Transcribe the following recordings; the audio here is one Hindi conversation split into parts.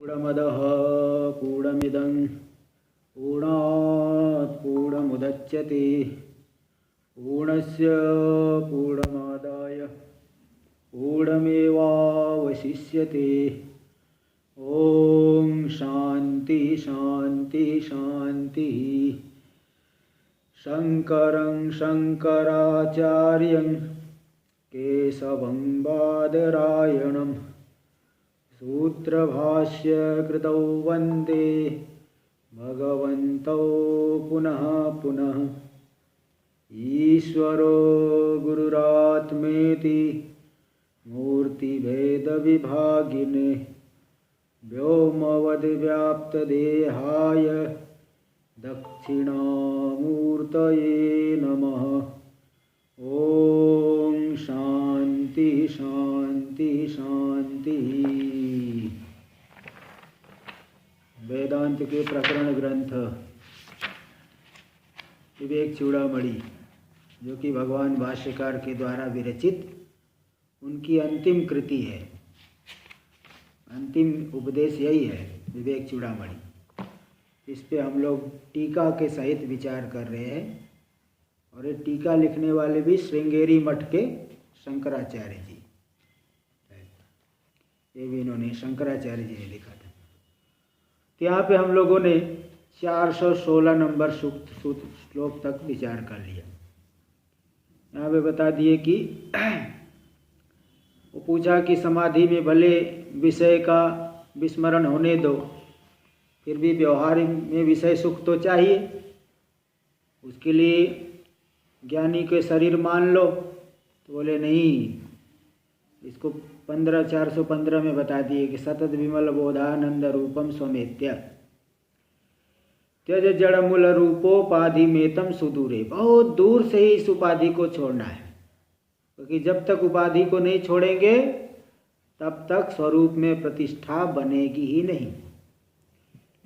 पूर्णमदः पूर्णमिदं पूर्णात् पूर्णमुदच्यते पूर्णस्य पूर्णमादाय पूर्णमेवावशिष्यते। ॐ शान्ति शान्ति शान्ति। शङ्करं शङ्कराचार्यं केशवं बादरायणं सूत्रभाष्यकृतौ वन्दे भगवन्तौ पुनः पुनः। ईश्वरो गुरुरात्मेति मूर्तिभेदविभागिने व्योमवद्व्याप्तदेहाय दक्षिणामूर्तये नमः। ॐ शान्ति शान्ति शान्ति। वेदांत के प्रकरण ग्रंथ विवेक चूड़ामणि, जो कि भगवान भाष्यकार के द्वारा विरचित उनकी अंतिम कृति है। अंतिम उपदेश यही है, विवेक चूड़ामणि। इस पे हम लोग टीका के सहित विचार कर रहे हैं। और ये टीका लिखने वाले भी श्रृंगेरी मठ के शंकराचार्य जी, ये भी इन्होंने शंकराचार्य जी ने लिखा था। तो यहाँ पे हम लोगों ने 416 नंबर श्लोक तक विचार कर लिया। यहाँ पे बता दिए कि वो पूछा कि समाधि में भले विषय का विस्मरण होने दो, फिर भी व्यवहार में विषय सुख तो चाहिए। उसके लिए ज्ञानी के शरीर मान लो, तो बोले नहीं। इसको 415 में बता दिए कि सतत विमल बोधानंद रूपम स्वमेत्य त्यज जड़ मूल रूपोपाधि मेतम सुदूरे। बहुत दूर से ही इस उपाधि को छोड़ना है, क्योंकि जब तक उपाधि को नहीं छोड़ेंगे तब तक स्वरूप में प्रतिष्ठा बनेगी ही नहीं।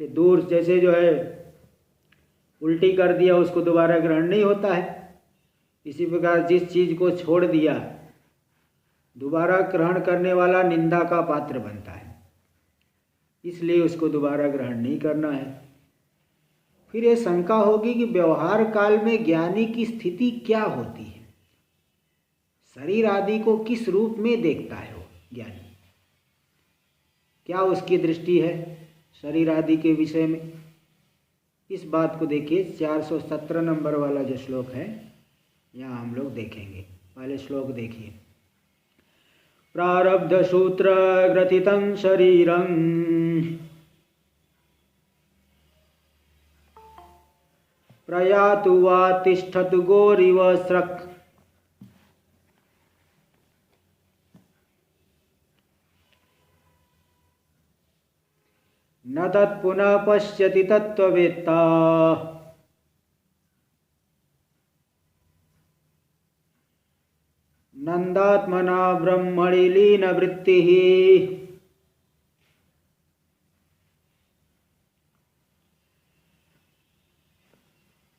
ये दूर जैसे जो है उल्टी कर दिया, उसको दोबारा ग्रहण नहीं होता है। इसी प्रकार जिस चीज को छोड़ दिया, दोबारा ग्रहण करने वाला निंदा का पात्र बनता है, इसलिए उसको दोबारा ग्रहण नहीं करना है। फिर ये शंका होगी कि व्यवहार काल में ज्ञानी की स्थिति क्या होती है, शरीर आदि को किस रूप में देखता है वो ज्ञानी, क्या उसकी दृष्टि है शरीर आदि के विषय में। इस बात को देखिए, 417 नंबर वाला जो श्लोक है यहाँ हम लोग देखेंगे। पहले श्लोक देखिए। प्रारब्ध सूत्र ग्रथितं शरीरं प्रयातु वा तिष्ठतु गोरिव स्रक् न तत्पुनः पश्यति तत्त्ववेत्ता नंदात्मना ब्रह्मणि लीन वृत्तिः।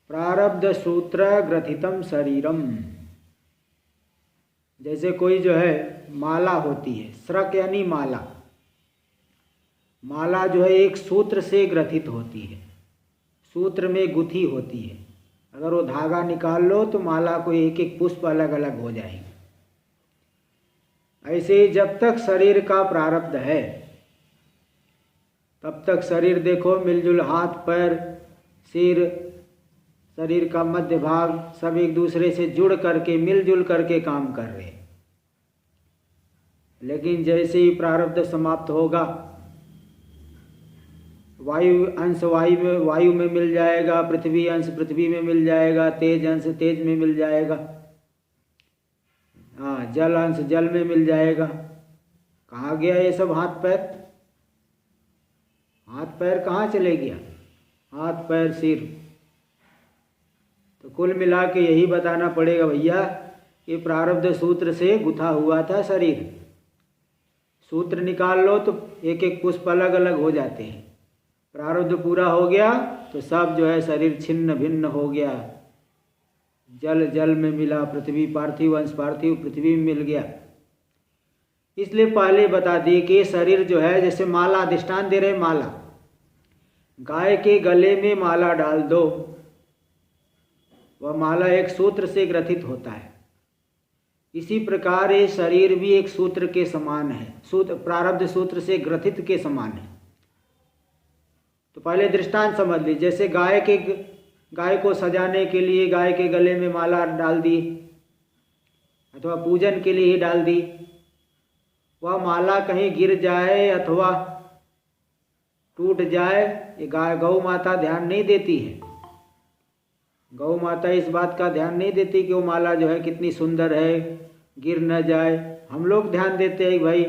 प्रारब्ध सूत्र ग्रथितम शरीरम। जैसे कोई जो है माला होती है, स्रक यानी माला। माला जो है एक सूत्र से ग्रथित होती है, सूत्र में गुथी होती है। अगर वो धागा निकाल लो तो माला को एक एक पुष्प अलग अलग हो जाएंगे। ऐसे ही जब तक शरीर का प्रारब्ध है तब तक शरीर देखो मिलजुल, हाथ पैर सिर शरीर का मध्य भाग सब एक दूसरे से जुड़ करके मिलजुल करके काम कर रहे हैं। लेकिन जैसे ही प्रारब्ध समाप्त होगा, वायु अंश वायु में मिल जाएगा, पृथ्वी अंश पृथ्वी में मिल जाएगा, तेज अंश तेज में मिल जाएगा, हाँ जल अंश जल में मिल जाएगा। कहाँ गया ये सब हाथ पैर? हाथ पैर कहाँ चले गया? हाथ पैर सिर। तो कुल मिला के यही बताना पड़ेगा भैया कि प्रारब्ध सूत्र से गुथा हुआ था शरीर। सूत्र निकाल लो तो एक एक पुष्प अलग अलग हो जाते हैं। प्रारब्ध पूरा हो गया तो सब जो है शरीर छिन्न भिन्न हो गया। जल जल में मिला, पृथ्वी पार्थिव अंश पार्थिव पृथ्वी में मिल गया। इसलिए पहले बता दिए कि शरीर जो है, जैसे माला, दृष्टांत दे रहे माला, गाय के गले में माला डाल दो, वह माला एक सूत्र से ग्रथित होता है। इसी प्रकार ये शरीर भी एक सूत्र के समान है, सूत्र प्रारब्ध सूत्र से ग्रथित के समान है। तो पहले दृष्टांत समझ ली, जैसे गाय को सजाने के लिए गाय के गले में माला डाल दी अथवा पूजन के लिए ही डाल दी, वह माला कहीं गिर जाए अथवा टूट जाए, ये गौ माता ध्यान नहीं देती है। गौ माता इस बात का ध्यान नहीं देती कि वो माला जो है कितनी सुंदर है, गिर न जाए। हम लोग ध्यान देते हैं भाई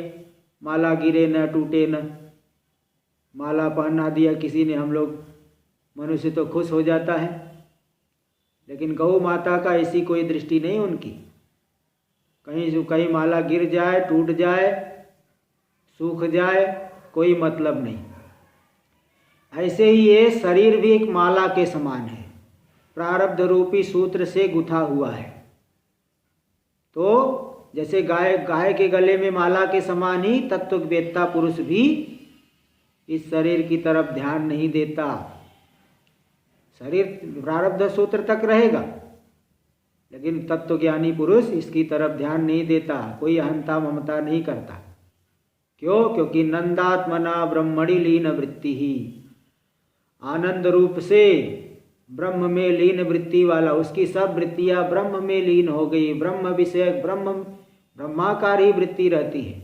माला गिरे न, टूटे न। माला पहना दिया किसी ने, हम लोग मनुष्य तो खुश हो जाता है, लेकिन गौ माता का ऐसी कोई दृष्टि नहीं उनकी। कहीं माला गिर जाए, टूट जाए, सूख जाए, कोई मतलब नहीं। ऐसे ही ये शरीर भी एक माला के समान है, प्रारब्ध रूपी सूत्र से गुथा हुआ है। तो जैसे गाय के गले में माला के समान ही तत्ववेत्ता पुरुष भी इस शरीर की तरफ ध्यान नहीं देता। शरीर प्रारब्ध सूत्र तक रहेगा, लेकिन तत्वज्ञानी पुरुष इसकी तरफ ध्यान नहीं देता, कोई अहंता ममता नहीं करता। क्यों? क्योंकि नंदात्मना ब्रह्मणि लीन वृत्ति ही, आनंद रूप से ब्रह्म में लीन वृत्ति वाला, उसकी सब वृत्तियां ब्रह्म में लीन हो गई। ब्रह्म विषय ब्रह्माकार ही वृत्ति रहती है।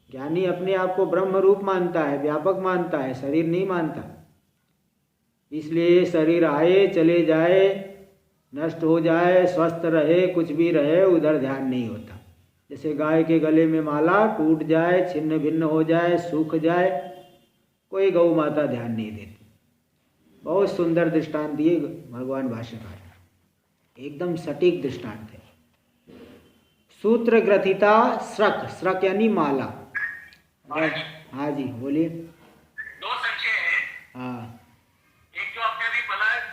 ज्ञानी अपने आप को ब्रह्म रूप मानता है, व्यापक मानता है, शरीर नहीं मानता। इसलिए शरीर आए चले जाए, नष्ट हो जाए, स्वस्थ रहे, कुछ भी रहे, उधर ध्यान नहीं होता। जैसे गाय के गले में माला टूट जाए, छिन्न भिन्न हो जाए, सूख जाए, कोई गौ माता ध्यान नहीं देती। बहुत सुंदर दृष्टांत दिए भगवान भाष्यकार, एकदम सटीक दृष्टांत है। सूत्र ग्रथिता स्रक यानी माला। हाँ जी बोलिए। दो संशय है। हाँ, एक जो आपने अभी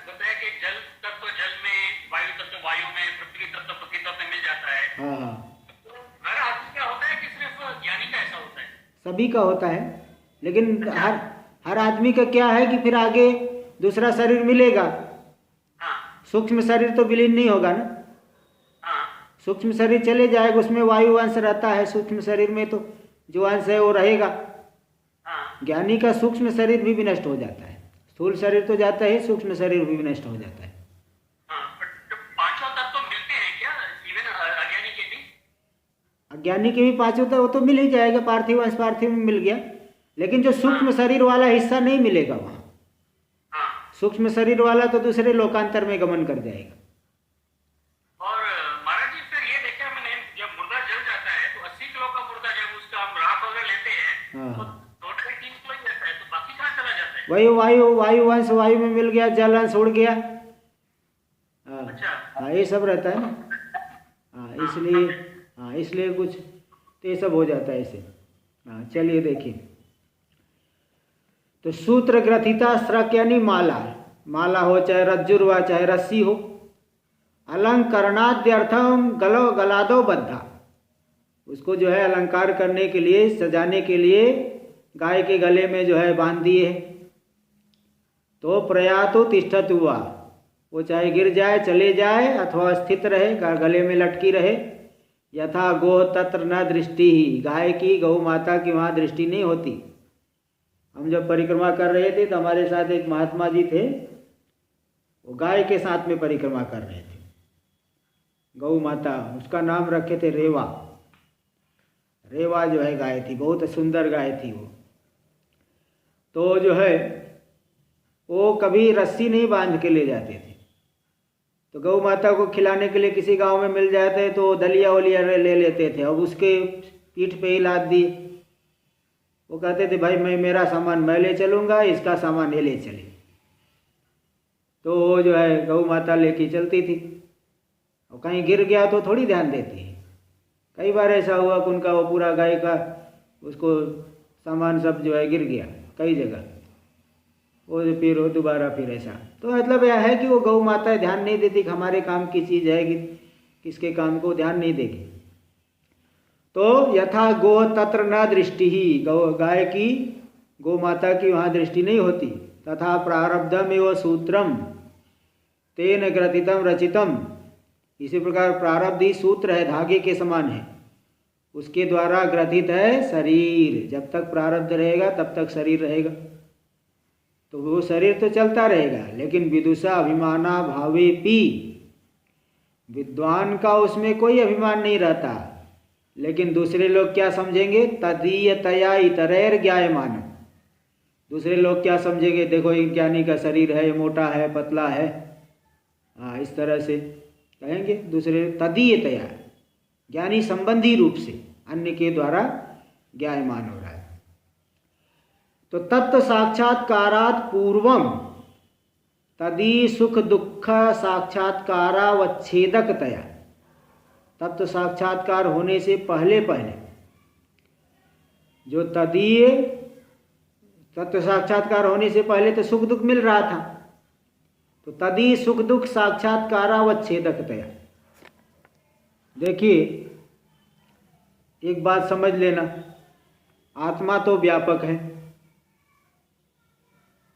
बताया कि जल तत्व जल में, वायु तत्व वायु में, पृथ्वी तत्व पृथ्वी तत्व में मिल जाता है। हाँ, तो हर आदमी का होता है कि सिर्फ ज्ञानी का ऐसा होता है? सभी का होता है, लेकिन हर आदमी का क्या है कि फिर आगे दूसरा शरीर मिलेगा। हाँ। सूक्ष्म शरीर तो विलीन नहीं होगा ना। हाँ। सूक्ष्म शरीर चले जाएगा, उसमें वायु अंश रहता है। सूक्ष्म शरीर में तो जो अंश है वो रहेगा। हाँ। ज्ञानी का सूक्ष्म शरीर भी विनष्ट हो जाता है। स्थूल शरीर तो जाता है, सूक्ष्म शरीर भी विनष्ट हो जाता है। हाँ, तो पांचों तत्व मिलते हैं क्या इवन अज्ञानी के भी? अज्ञानी के भी पांचों तत्व वो तो मिल ही जाएगा, पार्थिव अंश पार्थिव में मिल गया, लेकिन जो सूक्ष्म शरीर वाला हिस्सा नहीं मिलेगा वहाँ। सूक्ष्म शरीर वाला तो दूसरे लोकांतर में गमन कर जाएगा। और महाराज जी फिर ये देखा मैंने, जब मुर्दा जल जाता है तो 80 किलो का मुर्दा जब उसका हम राख वगैरह लेते हैं तो टोटल 3 किलो ही रहता है, तो बाकी कहाँ चला जाता है? वही वायु अंश वायु में मिल गया, जल अंश उड़ गया। अच्छा। हाँ, ये सब रहता है ना। इसलिए कुछ तो ये सब हो जाता है ऐसे। हाँ, चलिए देखिए। तो सूत्र ग्रथिता स्रक यानी माला हो, चाहे रज्जुर हो, चाहे रस्सी हो। अलंकरणाद्यर्थम गलादो बद्धा, उसको जो है अलंकार करने के लिए, सजाने के लिए गाय के गले में जो है बांध दिए है। तो प्रयातो तिष्ठत हुआ, वो चाहे गिर जाए, चले जाए, अथवा स्थित रहे, गले में लटकी रहे। यथा गो तत्र न दृष्टि ही, गाय की, गौ माता की वहाँ दृष्टि नहीं होती। हम जब परिक्रमा कर रहे थे तो हमारे साथ एक महात्मा जी थे, वो गाय के साथ में परिक्रमा कर रहे थे। गौ माता, उसका नाम रखे थे रेवा। रेवा जो है गाय थी, बहुत सुंदर गाय थी वो। तो जो है वो कभी रस्सी नहीं बांध के ले जाते थे। तो गौ माता को खिलाने के लिए किसी गांव में मिल जाते तो दलिया वलिया ले लेते थे, अब उसके पीठ पे ही लाद दिए। वो कहते थे भाई मेरा सामान मैं ले चलूँगा, इसका सामान ये ले चले। तो वो जो है गौ माता लेके चलती थी, और कहीं गिर गया तो थोड़ी ध्यान देती है। कई बार ऐसा हुआ कि उनका वो पूरा गाय का उसको सामान सब जो है गिर गया कई जगह, वो फिर वो दोबारा फिर ऐसा। तो मतलब यह है कि वो गौ माता ध्यान नहीं देती कि हमारे काम की चीज़ है कि किसके काम को ध्यान नहीं देगी। तो यथा गो तत्र न दृष्टि ही, गाय की, गो माता की वहाँ दृष्टि नहीं होती। तथा प्रारब्धम एवं सूत्रम तेन ग्रथितम रचितम, इसी प्रकार प्रारब्ध ही सूत्र है, धागे के समान है, उसके द्वारा ग्रथित है शरीर। जब तक प्रारब्ध रहेगा तब तक शरीर रहेगा, तो वो शरीर तो चलता रहेगा। लेकिन विदुषा अभिमाना भावे पी, विद्वान का उसमें कोई अभिमान नहीं रहता। लेकिन दूसरे लोग क्या समझेंगे, तदीयतया इतरैर ज्ञायमान, दूसरे लोग क्या समझेंगे, देखो ये ज्ञानी का शरीर है, ये मोटा है, पतला है, हाँ, इस तरह से कहेंगे दूसरे। तदीयतया, ज्ञानी संबंधी रूप से अन्य के द्वारा ज्ञायमान हो रहा है। तो तत्व साक्षात्कारात् पूर्वम तदी सुख दुख साक्षात्कारावच्छेदकतया, तत्व साक्षात्कार होने से पहले पहले जो तदीय, तत्व साक्षात्कार होने से पहले तो सुख दुख मिल रहा था, तो तदी सुख दुख साक्षात्कारावच्छेदकतया। देखिए एक बात समझ लेना, आत्मा तो व्यापक है,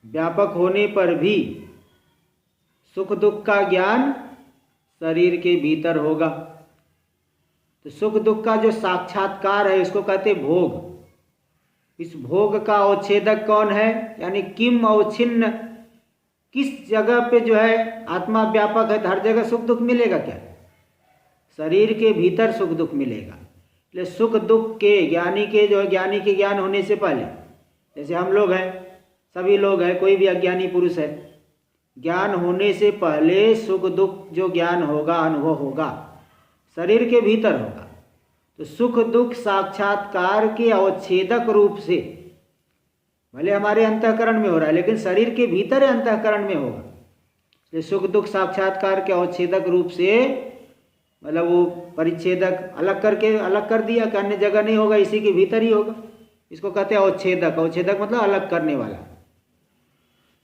व्यापक होने पर भी सुख दुख का ज्ञान शरीर के भीतर होगा। तो सुख दुख का जो साक्षात्कार है उसको कहते भोग। इस भोग का अवच्छेदक कौन है, यानी किम अवच्छिन्न, किस जगह पे जो है आत्मा व्यापक है, हर जगह सुख दुख मिलेगा क्या, शरीर के भीतर सुख दुख मिलेगा। इसलिए सुख दुख के ज्ञानी के जो है, ज्ञानी के ज्ञान होने से पहले, जैसे हम लोग हैं, सभी लोग हैं, कोई भी अज्ञानी पुरुष है, ज्ञान होने से पहले सुख दुख जो ज्ञान होगा, अनुभव होगा, शरीर के भीतर होगा। तो सुख दुख साक्षात्कार के अवच्छेदक रूप से, भले हमारे अंतःकरण में हो रहा है लेकिन शरीर के भीतर अंतःकरण में होगा। इसलिए सुख दुख साक्षात्कार के अवच्छेदक रूप से, मतलब वो परिच्छेदक अलग करके, अलग कर दिया कि अन्य जगह नहीं होगा, इसी के भीतर ही होगा, इसको कहते हैं अवच्छेदक। अवच्छेदक मतलब अलग करने वाला।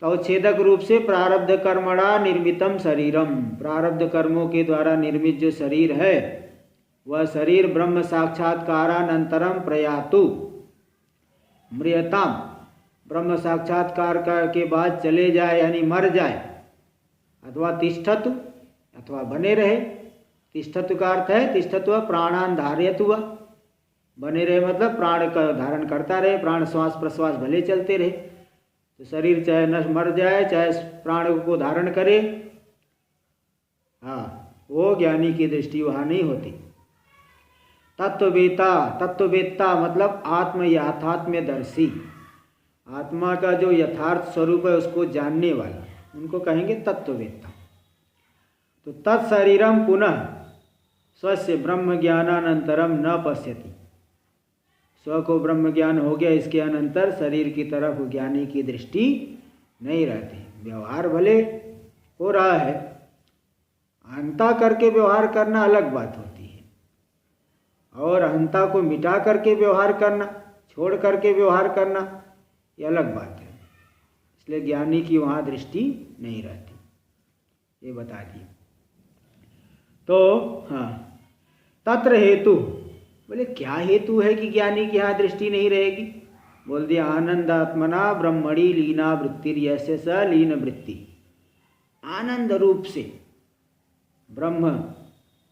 तो अवच्छेदक रूप से प्रारब्ध कर्मणा निर्मितम शरीरम, प्रारब्ध कर्मों के द्वारा निर्मित जो शरीर है वह शरीर ब्रह्म साक्षात्कारानंतरम प्रयातु म्रियताम, ब्रह्म साक्षात्कार के बाद चले जाए, यानी मर जाए, अथवा तिष्ठतु, अथवा बने रहे। तिष्ठतु का अर्थ है, तिष्ठत्व प्राणान धारयतु, बने रहे मतलब प्राण का धारण करता रहे, प्राण श्वास प्रश्वास भले चलते रहे। तो शरीर चाहे न मर जाए, चाहे प्राण को धारण करे, हाँ, वो ज्ञानी की दृष्टि वहाँ नहीं होती। तत्ववेता, तत्ववेत्ता मतलब आत्म याथात्म्यदर्शी, आत्मा का जो यथार्थ स्वरूप है उसको जानने वाला, उनको कहेंगे तत्ववेत्ता। तो तत्शरीरम पुनः स्वस्य ब्रह्म ज्ञानानंतरम न पश्यति, स्व को ब्रह्म ज्ञान हो गया, इसके अनंतर शरीर की तरफ ज्ञानी की दृष्टि नहीं रहती। व्यवहार भले हो रहा है, अहंता करके व्यवहार करना अलग बात होती है, और अहंता को मिटा करके व्यवहार करना, छोड़ करके व्यवहार करना, ये अलग बात है। इसलिए ज्ञानी की वहाँ दृष्टि नहीं रहती, ये बता दिए। तो हाँ, तत्र हेतु, बोले क्या हेतु है कि ज्ञानी की यहाँ दृष्टि नहीं रहेगी? बोल दिया आनंदात्मना ब्रह्मणि लीना वृत्तिर्यस्य स लीन वृत्ति, आनंद रूप से ब्रह्म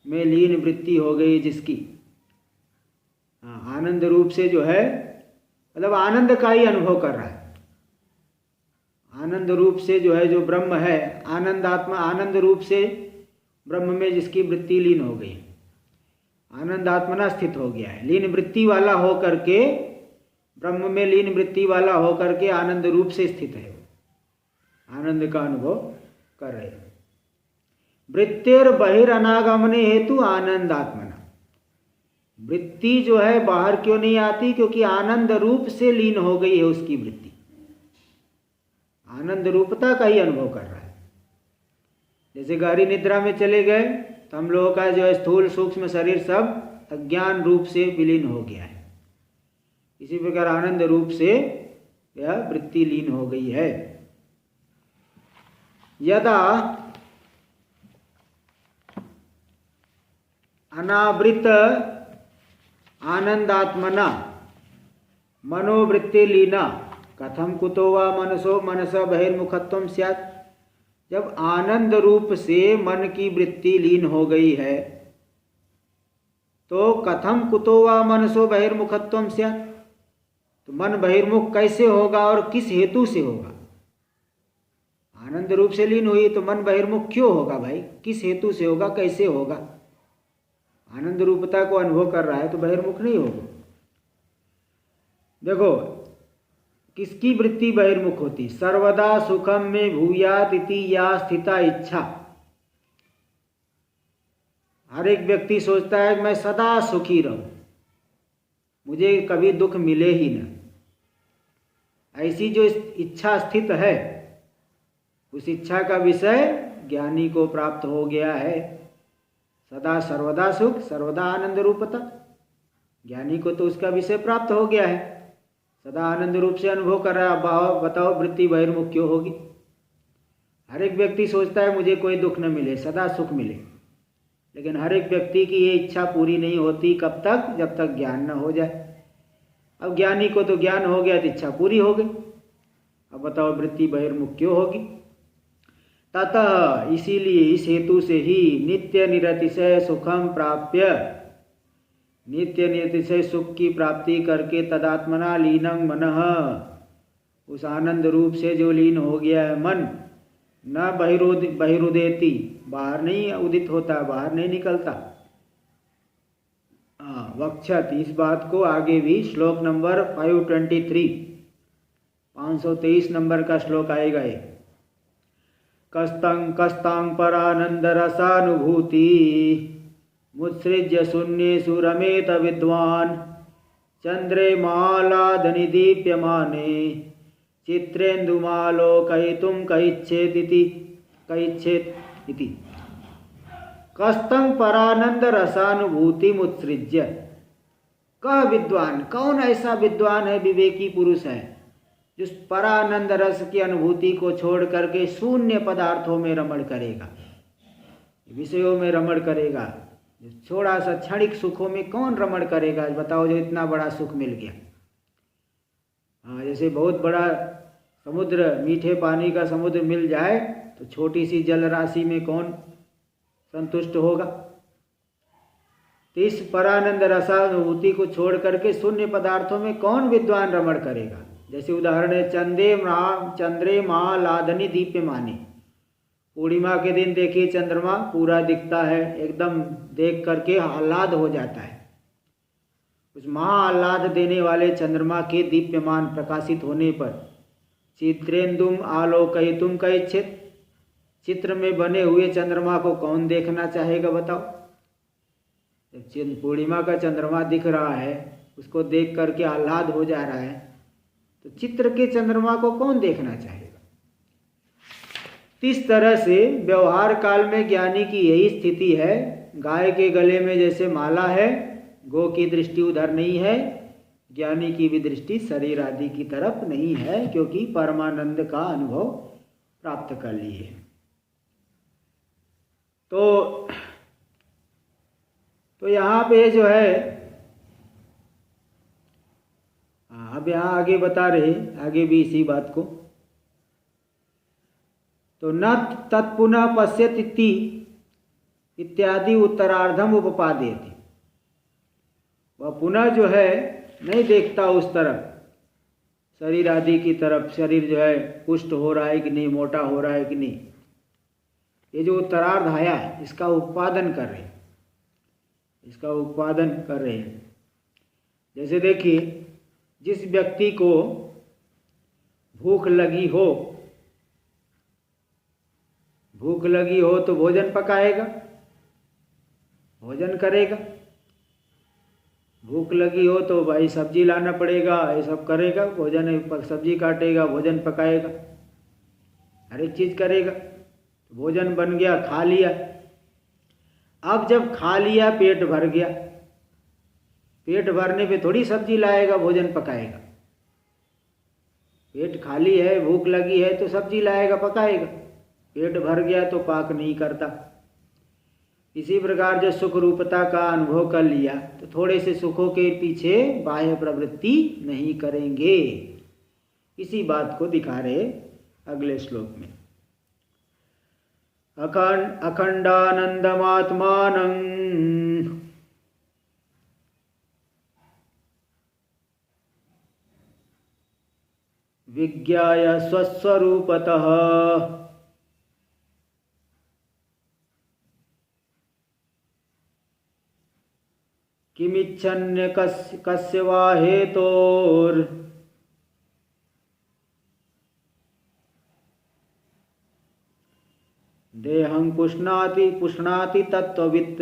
में लीन वृत्ति हो गई जिसकी, हाँ, आनंद रूप से जो है मतलब आनंद का ही अनुभव कर रहा है, आनंद रूप से जो है जो ब्रह्म है, आनंद आत्मा, आनंद रूप से ब्रह्म में जिसकी वृत्ति लीन हो गई, आनंद आत्मना स्थित हो गया है, लीन वृत्ति वाला हो करके, ब्रह्म में लीन वृत्ति वाला हो करके आनंद रूप से स्थित है, आनंद का अनुभव कर रहे हैं। वृत्तिर बहिरनागमने हेतु आनंद आत्मना, वृत्ति जो है बाहर क्यों नहीं आती? क्योंकि आनंद रूप से लीन हो गई है उसकी वृत्ति, आनंद रूपता का ही अनुभव कर रहा है। जैसे गहरी निद्रा में चले गए तो हम लोगों का जो है स्थूल सूक्ष्म शरीर सब अज्ञान रूप से विलीन हो गया है, इसी प्रकार आनंद रूप से यह वृत्ति लीन हो गई है। यदा अनावृत आनंदात्मना मनोवृत्ति लीना कथम कुतो वा मनस बहिर्मुखत्वम स्यात्। जब आनंद रूप से मन की वृत्ति लीन हो गई है तो कथम कुतो वा मनसो बहिर्मुखत्वम स्यात्, तो मन बहिर्मुख कैसे होगा और किस हेतु से होगा। आनंद रूप से लीन हुई तो मन बहिर्मुख क्यों होगा भाई, किस हेतु से होगा, कैसे होगा। आनंद रूपता को अनुभव कर रहा है तो बहिर्मुख नहीं होगा। देखो किसकी वृत्ति बहिर्मुख होती, सर्वदा सुखम में भूयात इति या स्थिता इच्छा। हर एक व्यक्ति सोचता है कि मैं सदा सुखी रहूं, मुझे कभी दुख मिले ही न। ऐसी जो इच्छा स्थित है उस इच्छा का विषय ज्ञानी को प्राप्त हो गया है। सदा सर्वदा सुख, सर्वदा आनंद रूपता, ज्ञानी को तो उसका विषय प्राप्त हो गया है, सदा आनंद रूप से अनुभव कर रहा है। बताओ वृत्ति बहिर्मुख क्यों होगी। हर एक व्यक्ति सोचता है मुझे कोई दुख न मिले, सदा सुख मिले, लेकिन हर एक व्यक्ति की ये इच्छा पूरी नहीं होती। कब तक, जब तक ज्ञान न हो जाए। अब ज्ञानी को तो ज्ञान हो गया तो इच्छा पूरी हो गई। अब बताओ वृत्ति बहिर्मुख क्यों होगी। ततः इसीलिए इस हेतु से ही नित्य निरतिशय सुखम प्राप्य, नित्य निरतिशय सुख की प्राप्ति करके तदात्मना लीनं मनः, उस आनंद रूप से जो लीन हो गया है मन, न बहिरुदेति, बाहर नहीं उदित होता, बाहर नहीं निकलता। वक्षत, इस बात को आगे भी श्लोक नंबर 523, 523 नंबर का श्लोक आएगा ये। कस्तं कस्तां परानंद रसानुभूति मुत्सृज्य शून्येषु रमेत विद्वान् चंद्रे मालादनि दीप्यमाने चित्रेन्दुमालोकयितुं कैच्छेत् इति। कस्तं परानंद रसानुभूति मुत्सृज्य, कह विद्वान, कौन ऐसा विद्वान है, विवेकी पुरुष है जो परानंद रस की अनुभूति को छोड़ करके शून्य पदार्थों में रमण करेगा, विषयों में रमण करेगा। थोड़ा सा क्षणिक सुखों में कौन रमण करेगा बताओ, जो इतना बड़ा सुख मिल गया। हाँ, जैसे बहुत बड़ा समुद्र, मीठे पानी का समुद्र मिल जाए तो छोटी सी जल राशि में कौन संतुष्ट होगा। तो इस परानंद रसानुभूति को छोड़ करके शून्य पदार्थों में कौन विद्वान रमण करेगा। जैसे उदाहरण है चंद्रे महालादनी दीप्यमाने, पूर्णिमा के दिन देखिए चंद्रमा पूरा दिखता है, एकदम देख करके आह्लाद हो जाता है। उस महाआह्लाद देने वाले चंद्रमा के दीप्यमान प्रकाशित होने पर चित्रेन्दुम आलोकयितुम कैच्छेत्, चित्र में बने हुए चंद्रमा को कौन देखना चाहेगा बताओ। जब पूर्णिमा का चंद्रमा दिख रहा है, उसको देख करके आह्लाद हो जा रहा है, तो चित्र के चंद्रमा को कौन देखना चाहेगा। इस तरह से व्यवहार काल में ज्ञानी की यही स्थिति है। गाय के गले में जैसे माला है, गो की दृष्टि उधर नहीं है, ज्ञानी की भी दृष्टि शरीर आदि की तरफ नहीं है, क्योंकि परमानंद का अनुभव प्राप्त कर लिए। तो यहाँ पे जो है, अब यहाँ आगे बता रहे, आगे भी इसी बात को। तो न तत्पुनः पश्यति इत्यादि उत्तरार्धम उपपादयति, वह पुनः जो है नहीं देखता उस तरफ, शरीर आदि की तरफ, शरीर जो है पुष्ट हो रहा है कि नहीं, मोटा हो रहा है कि नहीं। ये जो उत्तरार्ध आया है इसका उत्पादन कर रहे हैं, इसका उत्पादन कर रहे हैं। जैसे देखिए, जिस व्यक्ति को भूख लगी हो तो भोजन पकाएगा, भोजन करेगा। भूख लगी हो तो भाई सब्जी लाना पड़ेगा, ये सब करेगा, भोजन, सब्जी काटेगा, भोजन पकाएगा, हर एक चीज़ करेगा। भोजन बन गया, खा लिया। अब जब खा लिया, पेट भर गया, पेट भरने पे थोड़ी सब्जी लाएगा, भोजन पकाएगा। पेट खाली है, भूख लगी है तो सब्जी लाएगा, पकाएगा। पेट भर गया तो पाक नहीं करता। इसी प्रकार जो सुख रूपता का अनुभव कर लिया तो थोड़े से सुखों के पीछे बाह्य प्रवृत्ति नहीं करेंगे। इसी बात को दिखा रहे अगले श्लोक में। अखंडानंदमात्मानं विज्ञाय स्वस्वरूपतः किमिच्छन्य कस्य वा हेतोर देहं पुष्णाति तत्त्ववित्।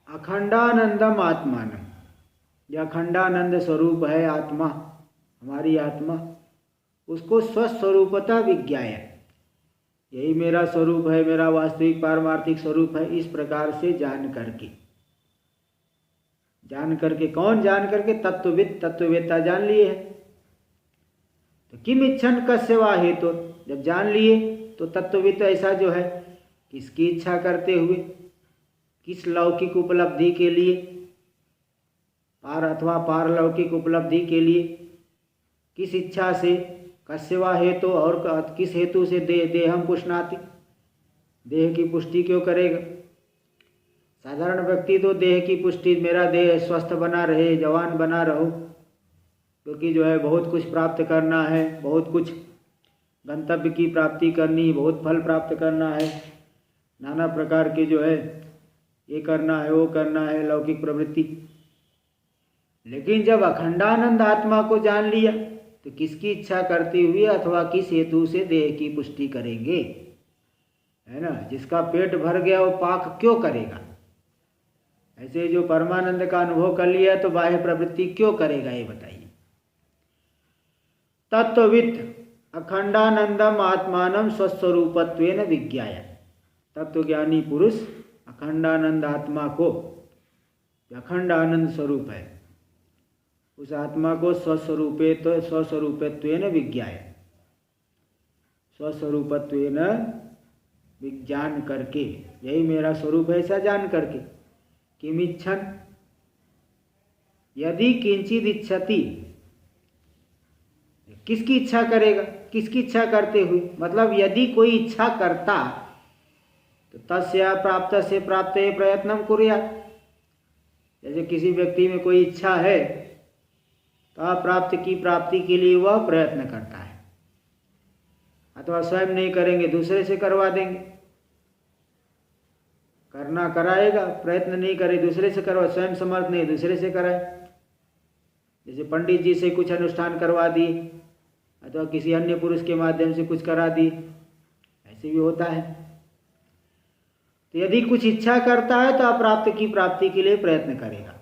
अखंडानंदम आत्मान, यह अखंडानंद स्वरूप है आत्मा, हमारी आत्मा, उसको स्वस्वरूपता विज्ञाय, यही मेरा स्वरूप है, मेरा वास्तविक पारमार्थिक स्वरूप है, इस प्रकार से जान करके कौन जान करके? तत्वविद, तत्ववेत्ता जान लिए है। तो किम इच्छन कस्य वा हेतु, जब जान लिए तो तत्वविद ऐसा जो है किसकी इच्छा करते हुए, किस लौकिक उपलब्धि के लिए, पार अथवा पारलौकिक उपलब्धि के लिए, किस इच्छा से, कस्य वा हेतु, और किस हेतु से देहम पुष्णाति, देह की पुष्टि क्यों करेगा? साधारण व्यक्ति तो देह की पुष्टि, मेरा देह स्वस्थ बना रहे, जवान बना रहो, क्योंकि जो है बहुत कुछ प्राप्त करना है, बहुत कुछ गंतव्य की प्राप्ति करनी, बहुत फल प्राप्त करना है, नाना प्रकार के जो है ये करना है, वो करना है, लौकिक प्रवृत्ति। लेकिन जब अखंडानंद आत्मा को जान लिया तो किसकी इच्छा करते हुए अथवा किस हेतु से देह की पुष्टि करेंगे, है ना? जिसका पेट भर गया वो पाक क्यों करेगा? ऐसे जो परमानंद का अनुभव कर लिया तो बाह्य प्रवृत्ति क्यों करेगा, ये बताइए। तत्ववित् अखंडानंदम आत्मानं स्वस्वरूपत्वेन विज्ञाय, तत्वज्ञानी पुरुष अखंडानंद आत्मा को, अखंड आनंद स्वरूप है, उस आत्मा को स्वस्वरूपत्वेन विज्ञाय, स्वस्वरूपत्वेन विज्ञान करके, यही मेरा स्वरूप है, ऐसा जान करके। किमिच्छन, यदि किंचित इच्छति, किसकी इच्छा करेगा? किसकी इच्छा करते हुए, मतलब यदि कोई इच्छा करता तो तस्य प्राप्त से प्राप्त प्रयत्न कुर्यात्। जैसे किसी व्यक्ति में कोई इच्छा है तो अप्राप्त की प्राप्ति के लिए वह प्रयत्न करता है, अथवा स्वयं नहीं करेंगे दूसरे से करवा देंगे, करना कराएगा, प्रयत्न नहीं करे दूसरे से करवा, स्वयं समर्थ नहीं दूसरे से कराए। जैसे पंडित जी से कुछ अनुष्ठान करवा दिए अथवा किसी अन्य पुरुष के माध्यम से कुछ करा दिए, ऐसे भी होता है। तो यदि कुछ इच्छा करता है तो अप्राप्त की प्राप्ति के लिए प्रयत्न करेगा।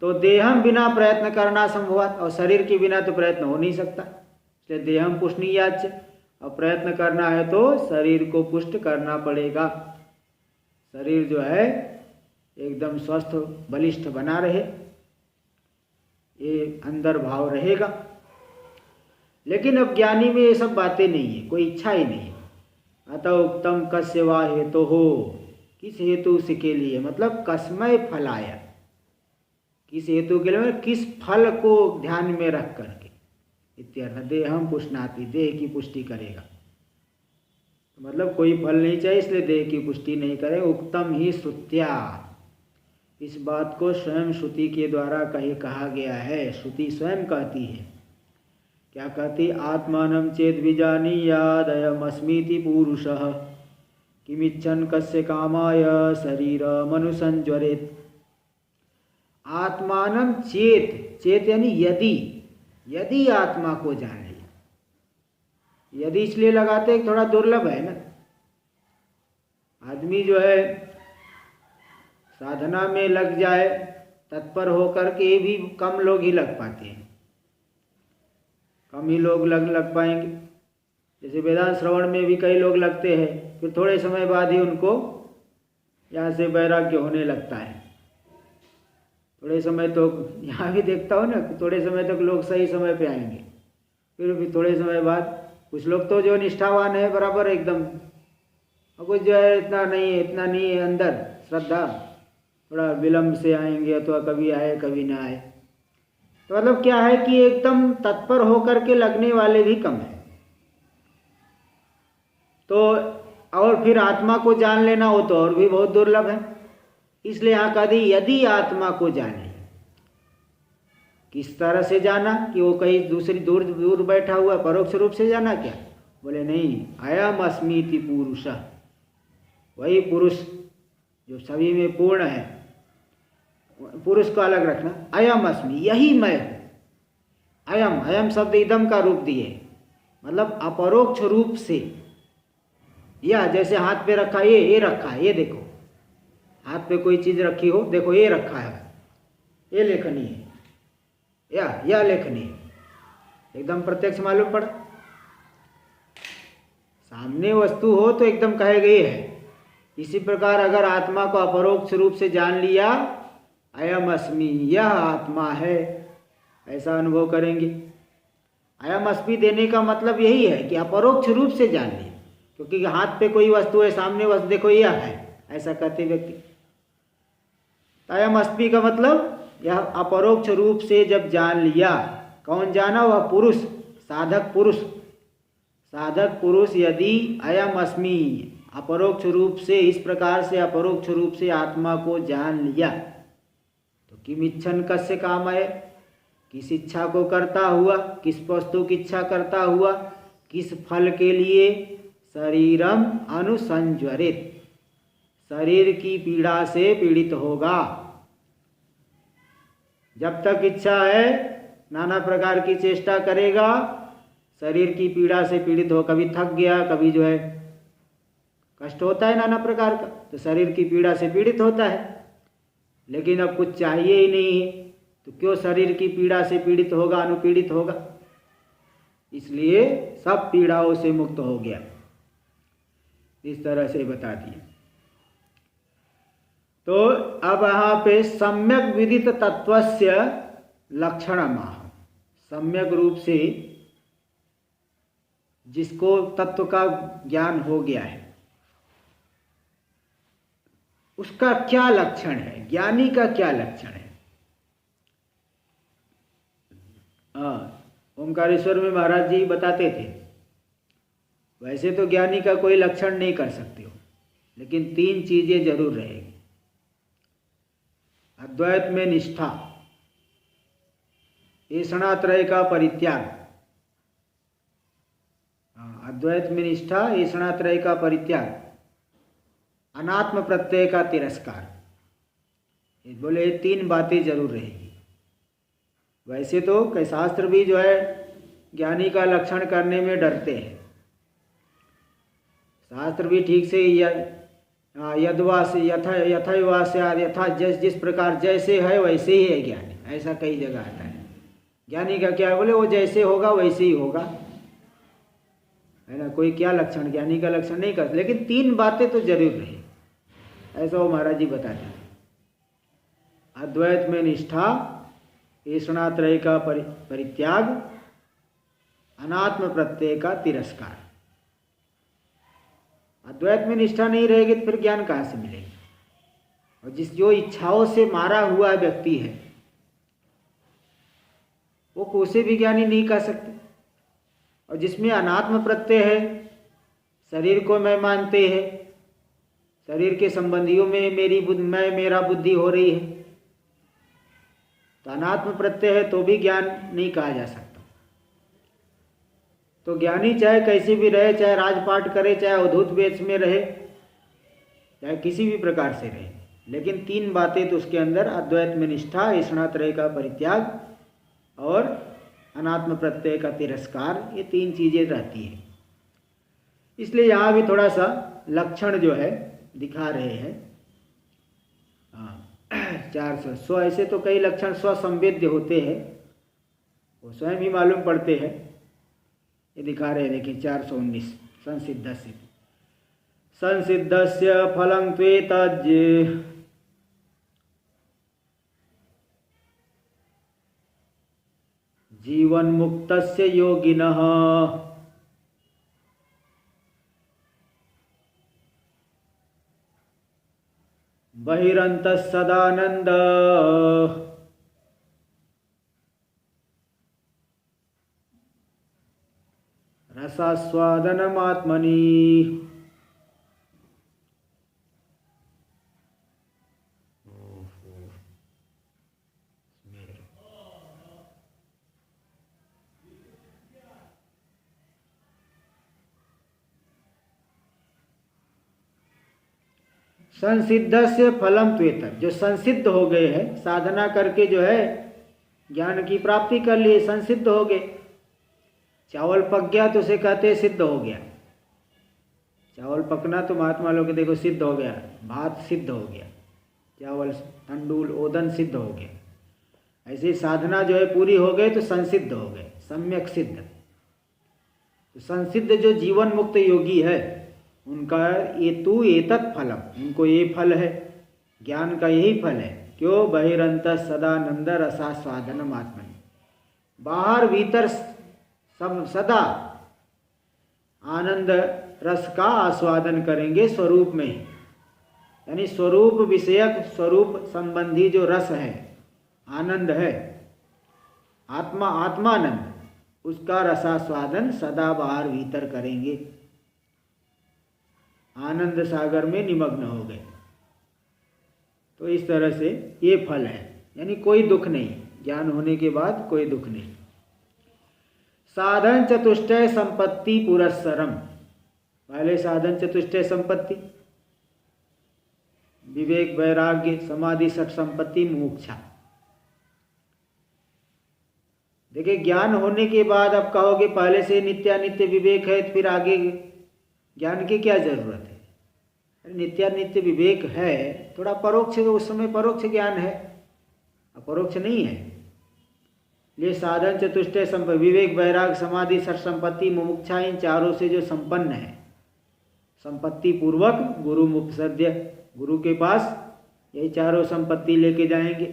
तो देहम बिना प्रयत्न करना संभवात, और शरीर के बिना तो प्रयत्न हो नहीं सकता, इसलिए देहम पुष्णीयाच, और प्रयत्न करना है तो शरीर को पुष्ट करना पड़ेगा। शरीर जो है एकदम स्वस्थ बलिष्ठ बना रहे, ये अंदर भाव रहेगा। लेकिन अब ज्ञानी में ये सब बातें नहीं है, कोई इच्छा ही नहीं है। अतः उत्तम कस्य वा हेतु हो, किस हेतु से के लिए, मतलब कस्मय फलाय, किस हेतु के लिए, किस फल को ध्यान में रख करके, इत्यर्थ देहम पुष्णाति, देह की पुष्टि करेगा, मतलब कोई फल नहीं चाहिए इसलिए देह की पुष्टि नहीं करे। उक्तम ही श्रुत्या, इस बात को स्वयं श्रुति के द्वारा कहा गया है। श्रुति स्वयं कहती है, क्या कहती? आत्मानं चेद विजानीयाद अयमस्मीति पुरुषः किमिच्छन् कस्य कामाय शरीरमनुसंज्वरेत्। आत्मानं चेत, चेत यानी यदि, यदि आत्मा को जान ले, यदि इसलिए लगाते हैं, थोड़ा दुर्लभ है ना। आदमी जो है साधना में लग जाए तत्पर होकर के भी कम लोग ही लग पाते हैं, कम ही लोग लग पाएंगे। जैसे वेदांत श्रवण में भी कई लोग लगते हैं, फिर थोड़े समय बाद ही उनको यहाँ से वैराग्य होने लगता है। थोड़े समय तो यहाँ भी देखता हूँ ना कि थोड़े समय तक लोग सही समय पे आएंगे, फिर थोड़े समय बाद कुछ लोग तो जो निष्ठावान है बराबर एकदम, और कुछ जो है इतना नहीं है अंदर श्रद्धा, थोड़ा विलम्ब से आएंगे, तो कभी आए कभी ना आए। तो मतलब क्या है कि एकदम तत्पर होकर के लगने वाले भी कम है। तो और फिर आत्मा को जान लेना हो तो और भी बहुत दुर्लभ है। इसलिए यहाँ कहा यदि आत्मा को जाने, किस तरह से जाना कि वो कहीं दूसरी दूर दूर बैठा हुआ परोक्ष रूप से जाना क्या? बोले नहीं, अयम अस्मीति पुरुष, वही पुरुष जो सभी में पूर्ण है, पुरुष को अलग रखना, अयम अस्मि, यही मैं हूँ। अयम, अयम शब्द इदम का रूप दिए, मतलब अपरोक्ष रूप से। या जैसे हाथ पे रखा, ये रखा है, ये देखो हाथ पे कोई चीज रखी हो, देखो ये रखा है, ये लेखनी है, या लेखनी है, एकदम प्रत्यक्ष मालूम पड़ा। सामने वस्तु हो तो एकदम कहेगा ये है। इसी प्रकार अगर आत्मा को अपरोक्ष रूप से जान लिया, अयम अस्मि, यह आत्मा है, ऐसा अनुभव करेंगे। अयम अस्मि देने का मतलब यही है कि अपरोक्ष रूप से जान लिया, क्योंकि हाथ पे कोई वस्तु है, सामने वस्तु देखो यह है, ऐसा कहते व्यक्ति। अयम अस्मि का मतलब यह अपरोक्ष रूप से जब जान लिया। कौन जाना? वह पुरुष, साधक पुरुष। साधक पुरुष यदि अयम अस्मि अपरोक्ष रूप से, इस प्रकार से अपरोक्ष रूप से आत्मा को जान लिया, तो किम इच्छन कस्य काम है, किस इच्छा को करता हुआ, किस वस्तु की इच्छा करता हुआ, किस फल के लिए? शरीरम अनुसंज्वरित, शरीर की पीड़ा से पीड़ित होगा। जब तक इच्छा है नाना प्रकार की चेष्टा करेगा, शरीर की पीड़ा से पीड़ित हो, कभी थक गया, कभी जो है कष्ट होता है नाना प्रकार का, तो शरीर की पीड़ा से पीड़ित होता है। लेकिन अब कुछ चाहिए ही नहीं है, तो क्यों शरीर की पीड़ा से पीड़ित होगा, अनुपीड़ित होगा? इसलिए सब पीड़ाओं से मुक्त हो गया। इस तरह से बता दिए। तो अब यहाँ पे सम्यक विदित तत्वस्य लक्षणमाह, सम्यक रूप से जिसको तत्व का ज्ञान हो गया है, उसका क्या लक्षण है, ज्ञानी का क्या लक्षण है? ओंकारेश्वर में महाराज जी बताते थे, वैसे तो ज्ञानी का कोई लक्षण नहीं कर सकते हो, लेकिन 3 चीजें जरूर रहेगी। अद्वैत में निष्ठा, ऐषणात्रय का परित्याग, अद्वैत में निष्ठा, ऐषणात्रय का परित्याग, अनात्म प्रत्यय का तिरस्कार। ये बोले 3 बातें जरूर रहेगी। वैसे तो कई शास्त्र भी जो है ज्ञानी का लक्षण करने में डरते हैं। शास्त्र भी ठीक से यदवास यथावास यथा, जिस प्रकार जैसे है वैसे ही है ज्ञानी, ऐसा कई जगह आता है। ज्ञानी का क्या बोले, वो जैसे होगा वैसे ही होगा, है ना। कोई क्या लक्षण, ज्ञानी का लक्षण नहीं कर, लेकिन 3 बातें तो जरूर रहे, ऐसा वो महाराज जी बताते हैं। अद्वैत में निष्ठा, ऐषणात्रय का परित्याग, अनात्म प्रत्यय का तिरस्कार। अद्वैत में निष्ठा नहीं रहेगी तो फिर ज्ञान कहाँ से मिलेगा? और जो इच्छाओं से मारा हुआ व्यक्ति है, वो कोसे भी ज्ञानी नहीं कह सकते। और जिसमें अनात्म प्रत्यय है, शरीर को मैं मानते हैं, शरीर के संबंधियों में मेरा बुद्धि हो रही है, तो अनात्म प्रत्यय है तो भी ज्ञान नहीं कहा जा सकता। तो ज्ञानी चाहे कैसे भी रहे, चाहे राजपाट करे, चाहे अवधूत वेश में रहे, चाहे किसी भी प्रकार से रहे, लेकिन 3 बातें तो उसके अंदर, अद्वैत में निष्ठा, ऐषणात्रय का परित्याग और अनात्म प्रत्यय का तिरस्कार, ये 3 चीजें रहती है। इसलिए यहाँ भी थोड़ा सा लक्षण जो है दिखा रहे हैं। 400 ऐसे तो कई लक्षण स्वसंवेद्य होते हैं, वो स्वयं ही मालूम पड़ते हैं। ये दिखा रहे हैं, देखिए 419 संसिद्धस्य, संसिद्धस्य फलं त्वेतज् जीवन मुक्तस्य योगिनः बहिरन्तः सदानंद रसास्वादनमात्मनि। संसिद्धस्य फलम त्वेतत्, जो संसिद्ध हो गए हैं, साधना करके जो है ज्ञान की प्राप्ति कर लिए, संसिद्ध हो गए। चावल पक गया तो उसे कहते हैं सिद्ध हो गया। चावल पकना तो महात्मा लोग के देखो सिद्ध हो गया, भात सिद्ध हो गया, चावल तंडुल ओदन सिद्ध हो गया। ऐसे साधना जो है पूरी हो गई तो संसिद्ध हो गए, सम्यक सिद्ध। तो संसिद्ध जो जीवन मुक्त योगी है उनका ये तू एतत् फलम, उनको ये फल है, ज्ञान का यही फल है। क्यों? बहिरंतः सदानंद रसास्वादनम आत्मनि, बाहर भीतर सब सदा आनंद रस का आस्वादन करेंगे स्वरूप में, यानी स्वरूप विषयक, स्वरूप संबंधी जो रस है, आनंद है, आत्मा आत्मानंद, उसका रसास्वादन सदा बाहर भीतर करेंगे। आनंद सागर में निमग्न हो गए। तो इस तरह से ये फल है, यानी कोई दुख नहीं, ज्ञान होने के बाद कोई दुख नहीं। साधन चतुष्टय संपत्ति पुरस्सरम, पहले साधन चतुष्टय संपत्ति, विवेक वैराग्य समाधि सठ संपत्ति मोक्षा। देखिए ज्ञान होने के बाद अब कहोगे पहले से नित्यानित्य विवेक है तो फिर आगे ज्ञान की क्या जरूरत है? अरे नित्यानित्य विवेक है, थोड़ा परोक्ष, उस समय परोक्ष ज्ञान है, अपरोक्ष नहीं है। ये साधन चतुष्टय संपत्ति, विवेक वैराग समाधि सठ संपत्ति मुमुक्षा, इन चारों से जो संपन्न है, संपत्ति पूर्वक गुरु मुपसद्य, गुरु के पास यही चारों संपत्ति लेके जाएंगे,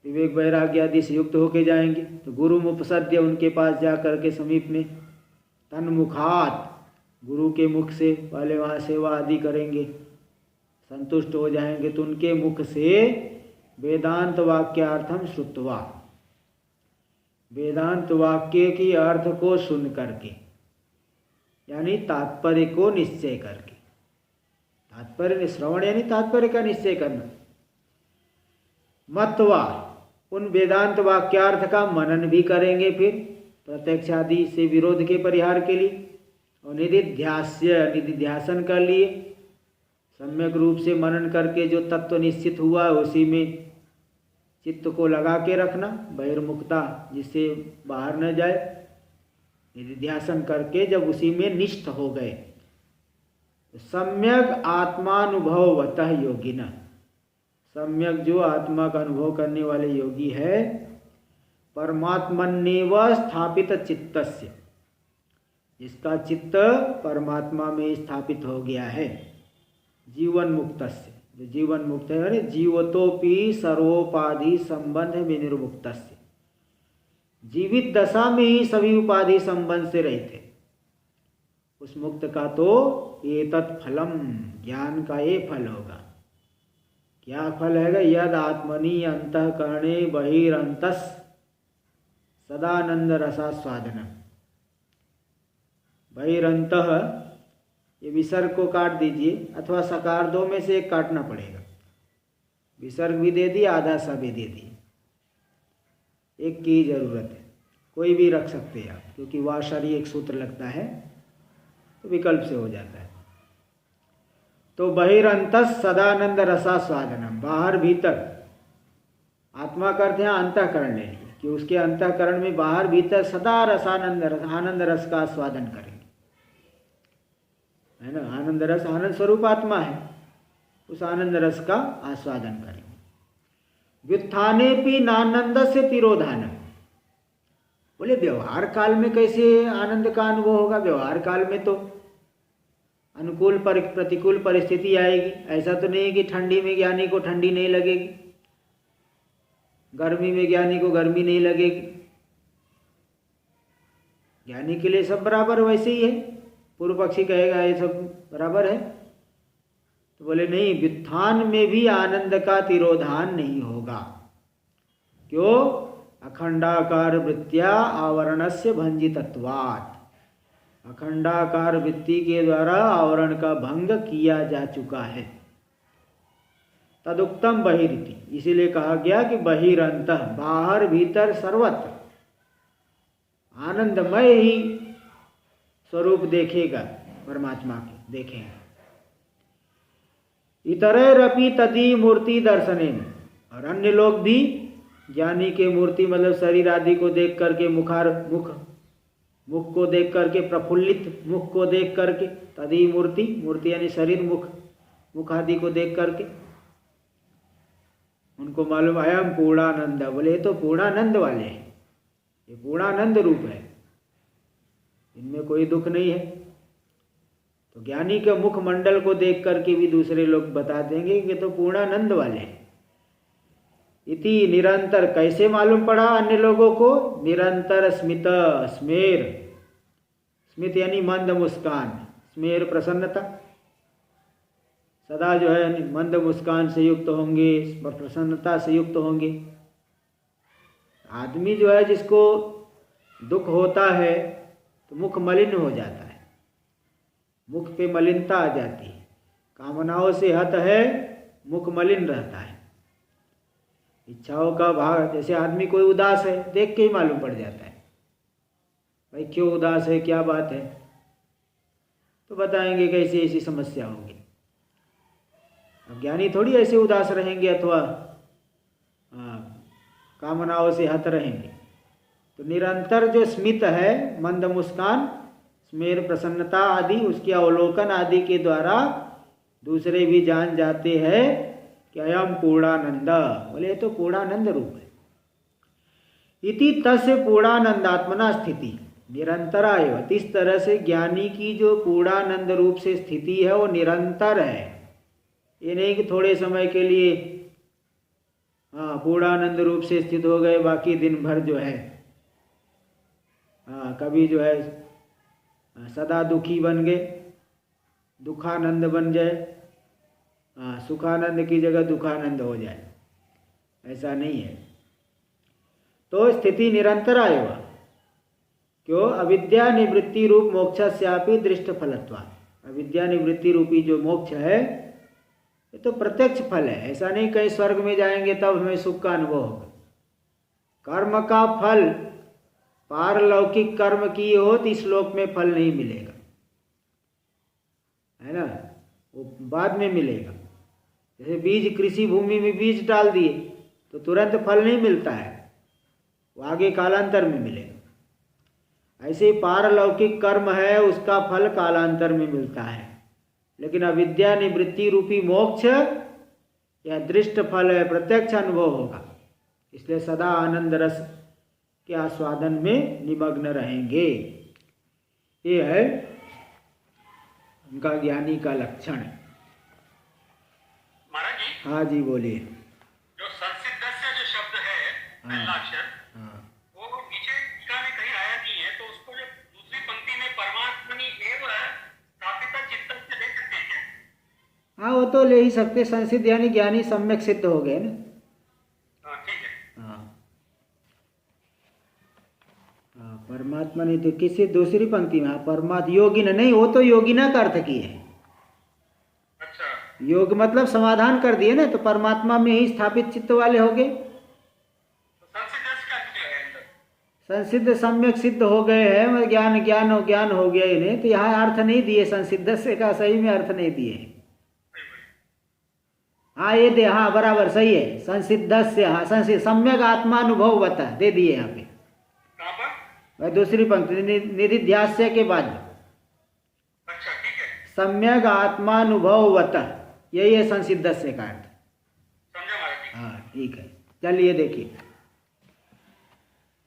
विवेक वैराग्य आदि से युक्त होके जाएंगे। तो गुरु मुपसद्य, उनके पास जा करके समीप में, तन्मुखात, गुरु के मुख से पहले वहाँ सेवा आदि करेंगे, संतुष्ट हो जाएंगे तो उनके मुख से वेदांत वाक्यार्थम श्रुत्वा, वेदांत वाक्य की अर्थ को सुन करके, यानी तात्पर्य को निश्चय करके, तात्पर्य श्रवण यानी तात्पर्य का निश्चय करना, मत्वा, उन वेदांत वाक्यार्थ का मनन भी करेंगे फिर प्रत्यक्ष आदि से विरोध के परिहार के लिए, और निधिध्यास्य, निधिध्यासन कर लिए, सम्यक रूप से मनन करके जो तत्व निश्चित हुआ उसी में चित्त को लगा के रखना, बहिर्मुखता, जिससे बाहर न जाए। निधिध्यासन करके जब उसी में निष्ठ हो गए, सम्यक आत्मानुभवतः योगिना, सम्यक जो आत्मा का अनुभव करने वाले योगी है, परमात्मन्नेव स्थापित चित्तस्य, जिसका चित्त परमात्मा में स्थापित हो गया है, जीवन मुक्तस्य, जो जीवन मुक्त है, अरे जीवतोपि सर्वोपाधि संबंध विनिर्मुक्तस्य, जीवित दशा में ही सभी उपाधि संबंध से रहित है, उस मुक्त का तो एतत् फलम, ज्ञान का ये फल होगा। क्या फल है? यद आत्मनि अंतःकरणे बहिरंतस् सदानंद रसास्वादनम। बहिरंतः, ये विसर्ग को काट दीजिए, अथवा सकार दो में से एक काटना पड़ेगा। विसर्ग भी दे दिए, आधा सा भी दे दिए, एक की जरूरत है, कोई भी रख सकते हैं आप, क्योंकि वाशरी एक सूत्र लगता है तो विकल्प से हो जाता है। तो बहिरंतः सदानंद रसास्वादनम, बाहर भीतर, आत्मा करते हैं अंतःकरण ले लिए कि उसके अंतःकरण में बाहर भीतर सदा रसानंद रस, आनंद रस का आस्वादन करेंगे, है ना। आनंद रस, आनंद स्वरूप आत्मा है, उस आनंद रस का आस्वादन करेंगे। व्युत्थाने भी नानंद से तिरोधान, बोले व्यवहार काल में कैसे आनंद का अनुभव होगा? व्यवहार काल में तो अनुकूल प्रतिकूल परिस्थिति आएगी। ऐसा तो नहीं कि ठंडी में ज्ञानी को ठंडी नहीं लगेगी, गर्मी में ज्ञानी को गर्मी नहीं लगेगी, ज्ञानी के लिए सब बराबर वैसे ही है। पूर्व पक्षी कहेगा ये सब बराबर है, तो बोले नहीं, व्युत्थान में भी आनंद का तिरोधान नहीं होगा। क्यों? अखंडाकार वृत्त्या आवरणस्य भंजितत्वात्, अखंडाकार वृत्ति के द्वारा आवरण का भंग किया जा चुका है। तदुक्तम बहिरीति, इसीलिए कहा गया कि बहिरंतः, बाहर भीतर सर्वत्र आनंदमय ही स्वरूप देखेगा, परमात्मा के देखेंगे। इतरैरपि तदी मूर्ति दर्शनेन, और अन्य लोग भी ज्ञानी के मूर्ति मतलब शरीर आदि को देख करके, मुख को देख करके, प्रफुल्लित मुख को देख करके, तदी मूर्ति, मूर्ति यानी शरीर, मुख आदि को देख करके उनको मालूम अयम पूर्णानंद, बोले तो पूर्णानंद वाले हैं, ये पूर्णानंद रूप है, इनमें कोई दुख नहीं है। तो ज्ञानी के मुख मंडल को देख करके भी दूसरे लोग बता देंगे कि तो पूर्णानंद वाले हैं। इति निरंतर, कैसे मालूम पड़ा अन्य लोगों को? निरंतर स्मित, स्मेर, स्मित यानी मंद मुस्कान, स्मेर प्रसन्नता, सदा जो है मंद मुस्कान से युक्त होंगे, प्रसन्नता से युक्त होंगे। आदमी जो है जिसको दुख होता है तो मुख मलिन हो जाता है, मुख पे मलिनता आ जाती है, कामनाओं से हत है, मुख मलिन रहता है, इच्छाओं का भाव, जैसे आदमी कोई उदास है देख के ही मालूम पड़ जाता है, भाई क्यों उदास है, क्या बात है, तो बताएंगे कैसी ऐसी समस्या होगी। अब ज्ञानी थोड़ी ऐसे उदास रहेंगे अथवा कामनाओं से हत रहेंगे। तो निरंतर जो स्मित है, मंद मुस्कान, स्मेर प्रसन्नता आदि, उसके अवलोकन आदि के द्वारा दूसरे भी जान जाते हैं कि अयम पूर्णानंद, बोले तो पूर्णानंद रूप है। इति तस्य पूर्णानंदात्मना स्थिति निरंतरा एव, इस तरह से ज्ञानी की जो पूर्णानंद रूप से स्थिति है वो निरंतर है। ये नहीं कि थोड़े समय के लिए पूर्णानंद रूप से स्थित हो गए, बाकी दिन भर जो है कभी जो है सदा दुखी बन गए, दुखानंद बन जाए, सुखानंद की जगह दुखानंद हो जाए, ऐसा नहीं है। तो स्थिति निरंतर आएगा। क्यों? अविद्या निवृत्ति रूप मोक्षस्यापि दृष्ट फलत्वा, अविद्या निवृत्ति रूपी जो मोक्ष है ये तो प्रत्यक्ष फल है, ऐसा नहीं कहीं स्वर्ग में जाएंगे तब हमें सुख का अनुभव होगा। कर्म का फल, पारलौकिक कर्म किए हो तो इस लोक में फल नहीं मिलेगा, है ना, वो बाद में मिलेगा। जैसे बीज, कृषि भूमि में बीज डाल दिए तो तुरंत फल नहीं मिलता है, वो आगे कालांतर में मिलेगा। ऐसे पारलौकिक कर्म है, उसका फल कालांतर में मिलता है, लेकिन अविद्या निवृत्ति रूपी मोक्ष यह दृष्ट फल है, प्रत्यक्ष अनुभव होगा। इसलिए सदा आनंद रस के आस्वादन में निमग्न रहेंगे। ये है उनका ज्ञानी का लक्षण। महाराज जी, हाँ जी बोलिए। जो संसिद्धस्य जो शब्द है पहला अक्षर, वो नीचे टीका में कहीं आया नहीं है, तो उसको जो दूसरी पंक्ति में परमात्मनि एव स्थापित चित्त से ले सकते हैं क्या? हाँ वो तो ले ही सकते, संसिद्ध यानी ज्ञानी सम्यक सिद्ध हो गए ना। ठीक है। हाँ परमात्मा नहीं तो किसी दूसरी पंक्ति में परमात्मा योगिन नहीं, वो तो योगिना का अर्थ की है। अच्छा, योग मतलब समाधान कर दिए ना, तो परमात्मा में ही स्थापित चित्त वाले हो गए, संसिद्ध सम्यक सिद्ध हो गए हैं, ज्ञान हो गया इन्हें। तो यहाँ अर्थ नहीं दिए, संसिद्ध से का सही में अर्थ नहीं दिए। हाँ ये दे, हाँ बराबर सही है, संसिद्ध से, हाँ संसिद्ध सम्यक आत्मानुभव बता दे दिए यहाँ पे, दूसरी पंक्ति निधिध्यास्य के बाद। अच्छा ठीक है, सम्यक आत्मानुभववत, यही है संसिद्ध से का अर्थ। समझा महाराज जी। हाँ ठीक है, चलिए देखिए।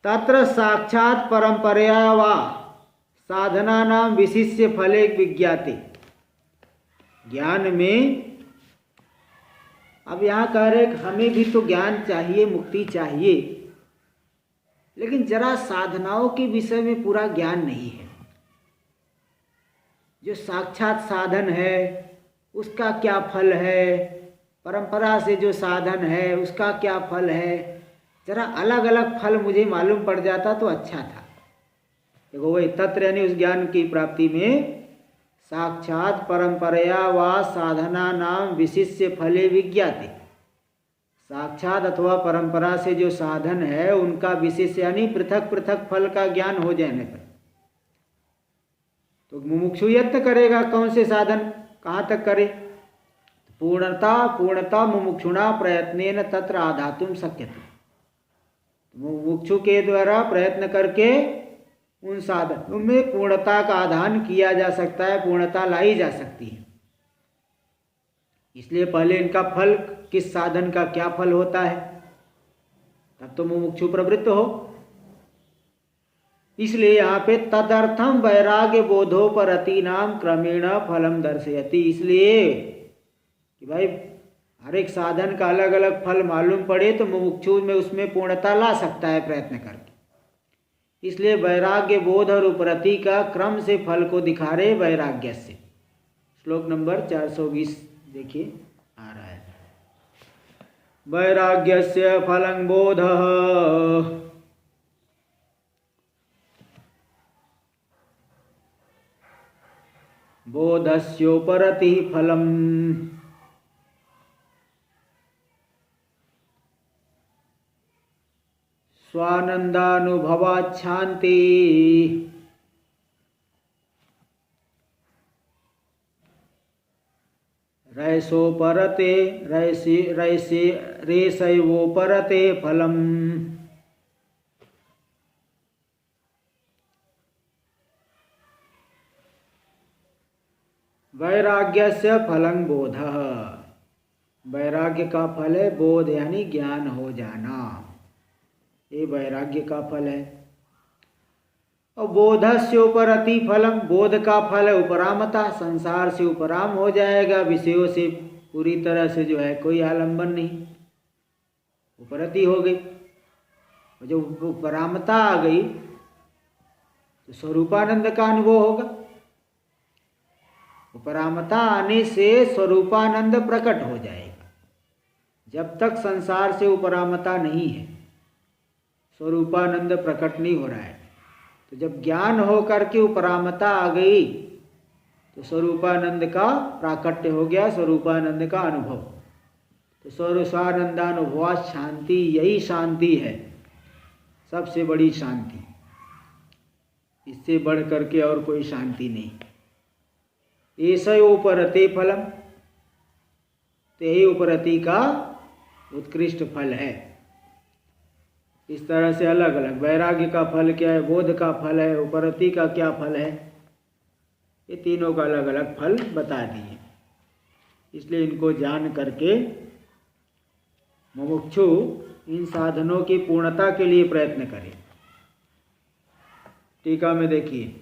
तत्र साक्षात परंपरया वा साधना नाम विशिष्य फले विज्ञाते, ज्ञान में अब यहाँ कह रहे हमें भी तो ज्ञान चाहिए, मुक्ति चाहिए, लेकिन जरा साधनाओं के विषय में पूरा ज्ञान नहीं है। जो साक्षात साधन है उसका क्या फल है, परंपरा से जो साधन है उसका क्या फल है, जरा अलग अलग फल मुझे मालूम पड़ जाता तो अच्छा था। देखो वही तत्र यानी उस ज्ञान की प्राप्ति में साक्षात परंपरया व साधना नाम विशिष्य फले विज्ञाते, साक्षात अथवा परंपरा से जो साधन है उनका विशेष यानी पृथक पृथक फल का ज्ञान हो जाने पर तो मुमुक्षु यत्न करेगा कौन से साधन कहाँ तक करे। पूर्णता मुमुक्षुणा प्रयत्नेन तत्र आधातुम शक्यते, मुमुक्षु के द्वारा प्रयत्न करके उन साधनों में पूर्णता का आधान किया जा सकता है, पूर्णता लाई जा सकती है। इसलिए पहले इनका फल, किस साधन का क्या फल होता है, तब तो मुमुक्षु प्रवृत्त हो। इसलिए यहाँ पे तदर्थम वैराग्य बोधोपरति नाम क्रमेण फलम दर्शयति, इसलिए कि भाई हर एक साधन का अलग अलग फल मालूम पड़े तो मुमुक्षु में उसमें पूर्णता ला सकता है प्रयत्न करके। इसलिए वैराग्य बोध और उपरति का क्रम से फल को दिखा रहे वैराग्य से। श्लोक नंबर 420 देखिए आ रहा है। वैराग्यस्य फलं बोधः बोधस्योपरति फलम् स्वानंदानुभवात् शांति रैसोपरते रेसैवोपरते फलम्। वैराग्यस्य फलं बोधः, वैराग्य का फल है बोध यानी ज्ञान हो जाना, ये वैराग्य का फल है। और बोधस्य उपरति फलम, बोध का फल है उपरामता, संसार से उपराम हो जाएगा, विषयों से पूरी तरह से जो है कोई आलंबन नहीं, उपरति हो गई। और जब उपरामता आ गई तो स्वरूपानंद का अनुभव होगा। उपरामता आने से स्वरूपानंद प्रकट हो जाएगा। जब तक संसार से उपरामता नहीं है, स्वरूपानंद प्रकट नहीं हो रहा है। तो जब ज्ञान हो करके उपरामता आ गई तो स्वरूपानंद का प्राकट्य हो गया, स्वरूपानंद का अनुभव। तो स्वरूपानंदानुभव शांति, यही शांति है, सबसे बड़ी शांति। इससे बढ़ करके और कोई शांति नहीं। ऐसयोपरते फलम, तो यही उपरति का उत्कृष्ट फल है। इस तरह से अलग अलग वैराग्य का फल क्या है, बोध का फल है, उपरति का क्या फल है, ये तीनों का अलग अलग फल बता दिए। इसलिए इनको जान करके मुमुक्षु इन साधनों की पूर्णता के लिए प्रयत्न करे। टीका में देखिए,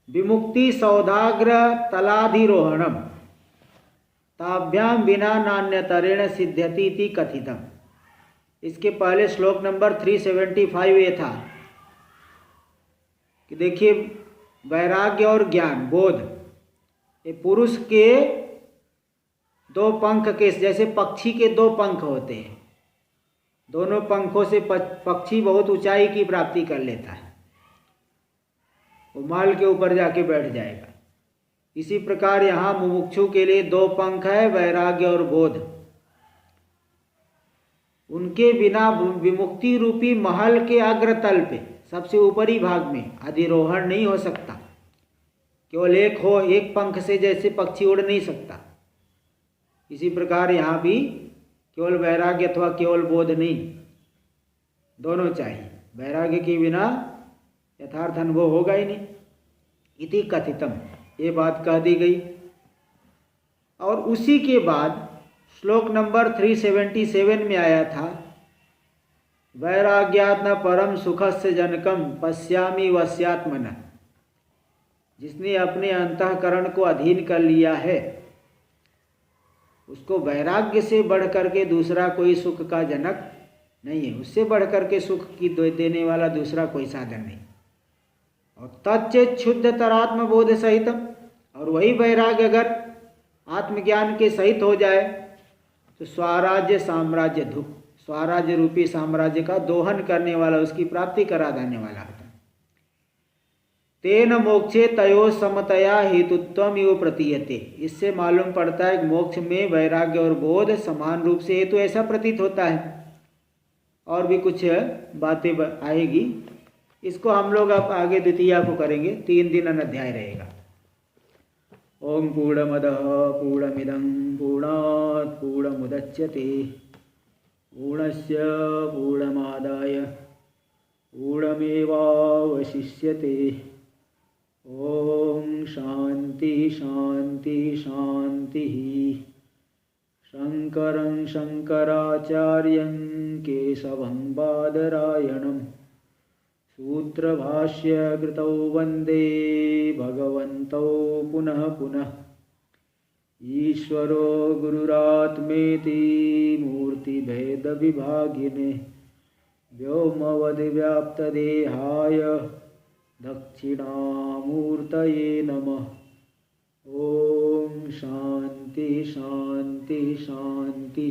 विमुक्ति सौदाग्र तलाधिरोहणम ताभ्याम बिना नान्यतरेण सिद्ध्यति इति कथितम। इसके पहले श्लोक नंबर 375 ये था कि देखिए वैराग्य और ज्ञान बोध, ये पुरुष के दो पंख के, जैसे पक्षी के दो पंख होते हैं, दोनों पंखों से पक्षी बहुत ऊंचाई की प्राप्ति कर लेता है, वो माल के ऊपर जाके बैठ जाएगा। इसी प्रकार यहाँ मुमुक्षु के लिए दो पंख है, वैराग्य और बोध। उनके बिना विमुक्ति रूपी महल के अग्रतल पे, सबसे ऊपरी भाग में अधिरोहण नहीं हो सकता। केवल एक हो, एक पंख से जैसे पक्षी उड़ नहीं सकता, इसी प्रकार यहाँ भी केवल वैराग्य अथवा केवल बोध नहीं, दोनों चाहिए। वैराग्य के बिना यथार्थ अनुभव होगा ही नहीं। इति कथितम, ये बात कह दी गई। और उसी के बाद श्लोक नंबर 377 में आया था, वैराग्यात् न परम सुखस्य जनकम पश्यामि वस्यात्मनः। जिसने अपने अंतःकरण को अधीन कर लिया है उसको वैराग्य से बढ़ करके दूसरा कोई सुख का जनक नहीं है, उससे बढ़ करके सुख की देने वाला दूसरा कोई साधन नहीं। और तच्चेत शुद्ध तरात्म बोध सहितम, और वही वैराग्य अगर आत्मज्ञान के सहित हो जाए तो स्वराज्य साम्राज्य दुख, स्वराज्य रूपी साम्राज्य का दोहन करने वाला, उसकी प्राप्ति करा देने वाला होता है। तेन मोक्षे तयो समतया हेतुत्वम इव प्रतीयते, इससे मालूम पड़ता है कि मोक्ष में वैराग्य और बोध समान रूप से हेतु, ऐसा प्रतीत होता है। और भी कुछ बातें आएगी, इसको हम लोग अब आगे द्वितीया को करेंगे, 3 दिन अध्याय रहेगा। ओम पूर्णमदः पूर्णमिदं पूर्णात् पूर्णमुदच्यते पूर्णस्य पूर्णमादाय पूर्णमेवावशिष्यते। ओम शांति शांति शांति। शंकरं शंकराचार्यं केशवं बादरायणं सूत्रभाष्य कृतौ वंदे भगवन्तौ पुनः पुनः। ईश्वरो गुरुरात्मेति मूर्तिभेदविभागिने व्योमवद्व्याप्तदेहाय दक्षिणामूर्तये नमः। ओम शांति शांति शांति।